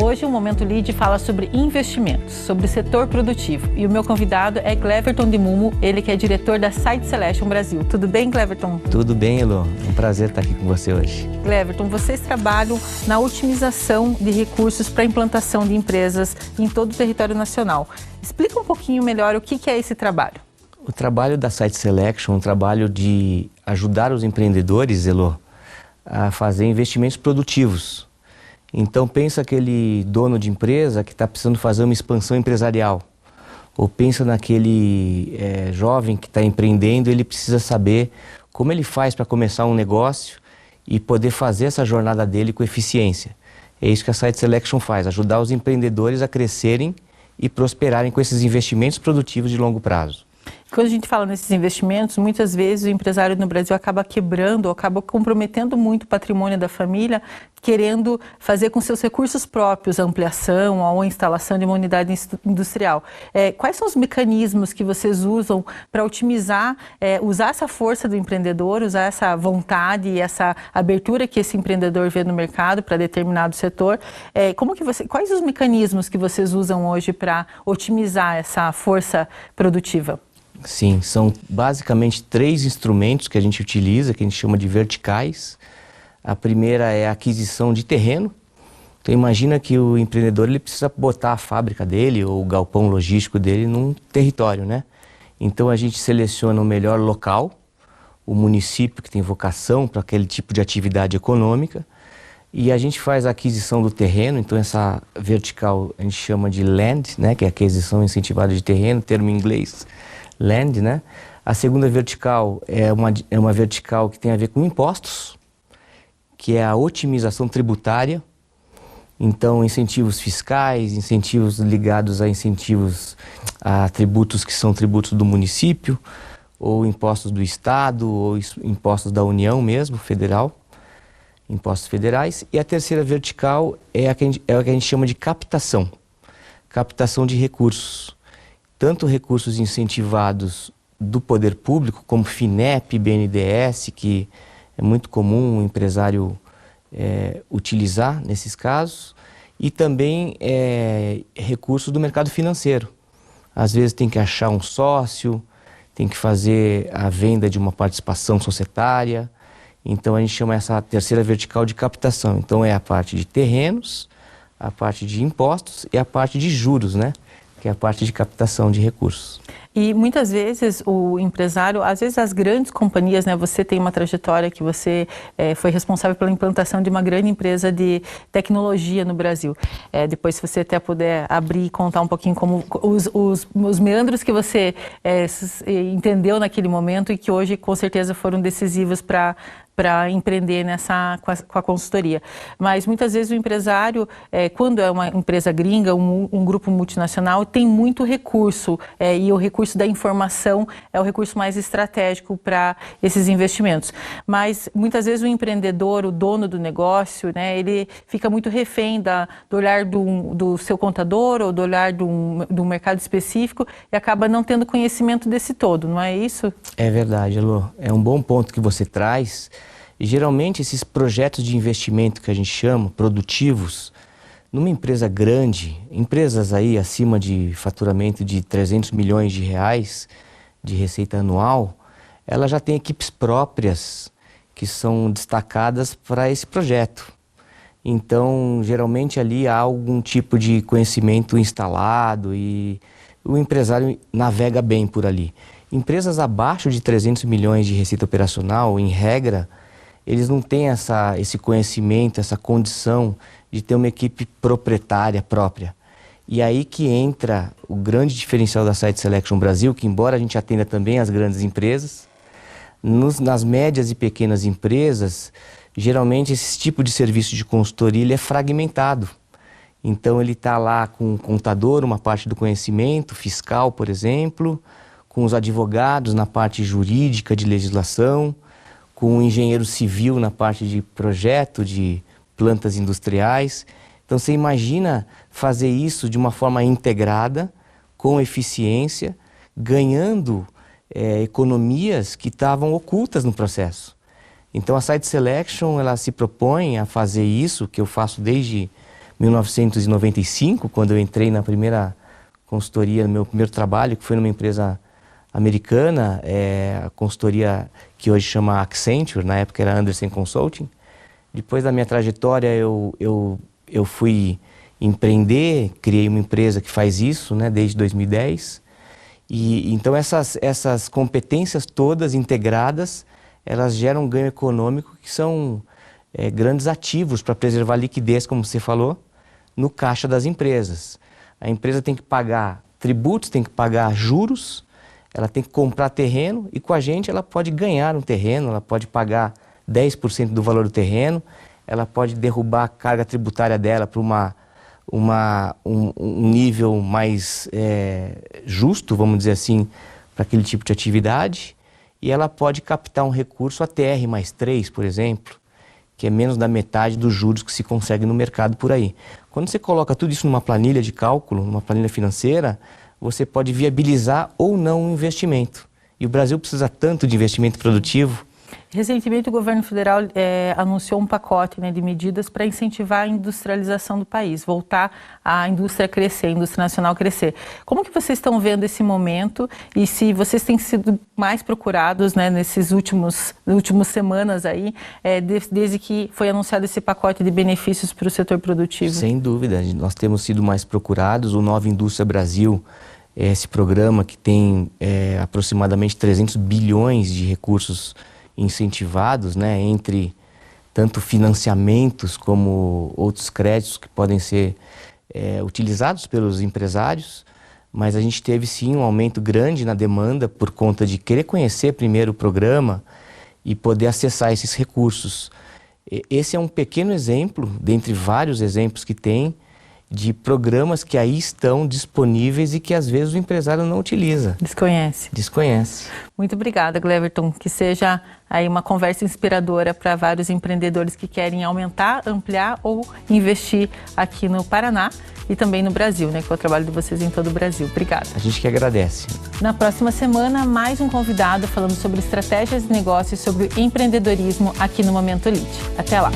Hoje o Momento Lead fala sobre investimentos, sobre o setor produtivo. E o meu convidado é Cleverton de Mumo, ele que é diretor da Site Selection Brasil. Tudo bem, Cleverton? Tudo bem, Elo. É um prazer estar aqui com você hoje. Cleverton, vocês trabalham na otimização de recursos para a implantação de empresas em todo o território nacional. Explica um pouquinho melhor o que é esse trabalho. O trabalho da Site Selection é um trabalho de ajudar os empreendedores, Elo, a fazer investimentos produtivos. Então pensa aquele dono de empresa que está precisando fazer uma expansão empresarial. Ou pensa naquele jovem que está empreendendo, ele precisa saber como ele faz para começar um negócio e poder fazer essa jornada dele com eficiência. É isso que a Site Selection faz, ajudar os empreendedores a crescerem e prosperarem com esses investimentos produtivos de longo prazo. Quando a gente fala nesses investimentos, muitas vezes o empresário no Brasil acaba quebrando, acaba comprometendo muito o patrimônio da família, querendo fazer com seus recursos próprios a ampliação ou a instalação de uma unidade industrial. Quais são os mecanismos que vocês usam para otimizar, usar essa força do empreendedor, usar essa vontade e essa abertura que esse empreendedor vê no mercado para determinado setor? Quais os mecanismos que vocês usam hoje para otimizar essa força produtiva? Sim, são basicamente 3 instrumentos que a gente utiliza, que a gente chama de verticais. A primeira é a aquisição de terreno. Então imagina que o empreendedor ele precisa botar a fábrica dele ou o galpão logístico dele num território, né? Então a gente seleciona o melhor local, o município que tem vocação para aquele tipo de atividade econômica, e a gente faz a aquisição do terreno. Então essa vertical a gente chama de land, né? Que é a aquisição incentivada de terreno, termo em inglês. Land, né? A segunda vertical é uma vertical que tem a ver com impostos, que é a otimização tributária. Então, incentivos fiscais, incentivos ligados a tributos que são tributos do município, ou impostos do Estado, ou impostos da União mesmo, federal, impostos federais. E a terceira vertical é a que a gente chama de captação de recursos. Tanto recursos incentivados do poder público, como FINEP, BNDES, que é muito comum o empresário utilizar nesses casos, e também recursos do mercado financeiro. Às vezes tem que achar um sócio, tem que fazer a venda de uma participação societária. Então a gente chama essa terceira vertical de captação. Então é a parte de terrenos, a parte de impostos e a parte de juros, né? Que é a parte de captação de recursos. E muitas vezes o empresário, às vezes as grandes companhias, né? Você tem uma trajetória que você foi responsável pela implantação de uma grande empresa de tecnologia no Brasil. Depois, se você até puder abrir e contar um pouquinho como os meandros que você entendeu naquele momento e que hoje com certeza foram decisivos para empreender com a consultoria. Mas muitas vezes o empresário, quando é uma empresa gringa, um grupo multinacional, tem muito recurso, e o recurso da informação é o recurso mais estratégico para esses investimentos. Mas muitas vezes o empreendedor, o dono do negócio, né, ele fica muito refém do olhar do seu contador ou do olhar do mercado específico e acaba não tendo conhecimento desse todo, não é isso? É verdade, Elô. É um bom ponto que você traz. E geralmente esses projetos de investimento que a gente chama, produtivos, numa empresa grande, empresas aí acima de faturamento de 300 milhões de reais de receita anual, ela já tem equipes próprias que são destacadas para esse projeto. Então, geralmente ali há algum tipo de conhecimento instalado e o empresário navega bem por ali. Empresas abaixo de 300 milhões de receita operacional, em regra, eles não têm esse conhecimento, essa condição de ter uma equipe proprietária própria. E aí que entra o grande diferencial da Site Selection Brasil, que embora a gente atenda também as grandes empresas, nas médias e pequenas empresas, geralmente esse tipo de serviço de consultoria ele é fragmentado. Então ele está lá com o contador, uma parte do conhecimento fiscal, por exemplo, com os advogados na parte jurídica de legislação, com o engenheiro civil na parte de projeto de plantas industriais. Então você imagina fazer isso de uma forma integrada, com eficiência, ganhando economias que estavam ocultas no processo. Então a Site Selection ela se propõe a fazer isso, que eu faço desde 1995, quando eu entrei na primeira consultoria, no meu primeiro trabalho, que foi numa empresa americana, a consultoria que hoje chama Accenture, na época era Andersen Consulting. Depois da minha trajetória, eu fui empreender, criei uma empresa que faz isso, né, desde 2010. E então essas competências todas integradas, elas geram um ganho econômico que são grandes ativos para preservar a liquidez, como você falou, no caixa das empresas. A empresa tem que pagar tributos, tem que pagar juros, ela tem que comprar terreno e com a gente ela pode ganhar um terreno, ela pode pagar 10% do valor do terreno, ela pode derrubar a carga tributária dela para um nível mais justo, vamos dizer assim, para aquele tipo de atividade, e ela pode captar um recurso ATR mais 3, por exemplo, que é menos da metade dos juros que se consegue no mercado por aí. Quando você coloca tudo isso numa planilha de cálculo, numa planilha financeira, você pode viabilizar ou não um investimento. E o Brasil precisa tanto de investimento produtivo. Recentemente o governo federal anunciou um pacote, né, de medidas para incentivar a industrialização do país, voltar a indústria a crescer, a indústria nacional crescer. Como que vocês estão vendo esse momento e se vocês têm sido mais procurados, né, nesses últimas semanas aí, desde que foi anunciado esse pacote de benefícios para o setor produtivo? Sem dúvida, nós temos sido mais procurados. O Nova Indústria Brasil, esse programa que tem aproximadamente 300 bilhões de recursos incentivados, né, entre tanto financiamentos como outros créditos que podem ser utilizados pelos empresários, mas a gente teve sim um aumento grande na demanda por conta de querer conhecer primeiro o programa e poder acessar esses recursos. Esse é um pequeno exemplo, dentre vários exemplos que tem, de programas que aí estão disponíveis e que às vezes o empresário não utiliza. Desconhece. Muito obrigada, Gleverton. Que seja aí uma conversa inspiradora para vários empreendedores que querem aumentar, ampliar ou investir aqui no Paraná e também no Brasil, né? Que é o trabalho de vocês em todo o Brasil. Obrigada. A gente que agradece. Na próxima semana, mais um convidado falando sobre estratégias de negócios, sobre empreendedorismo aqui no Momento Elite. Até lá.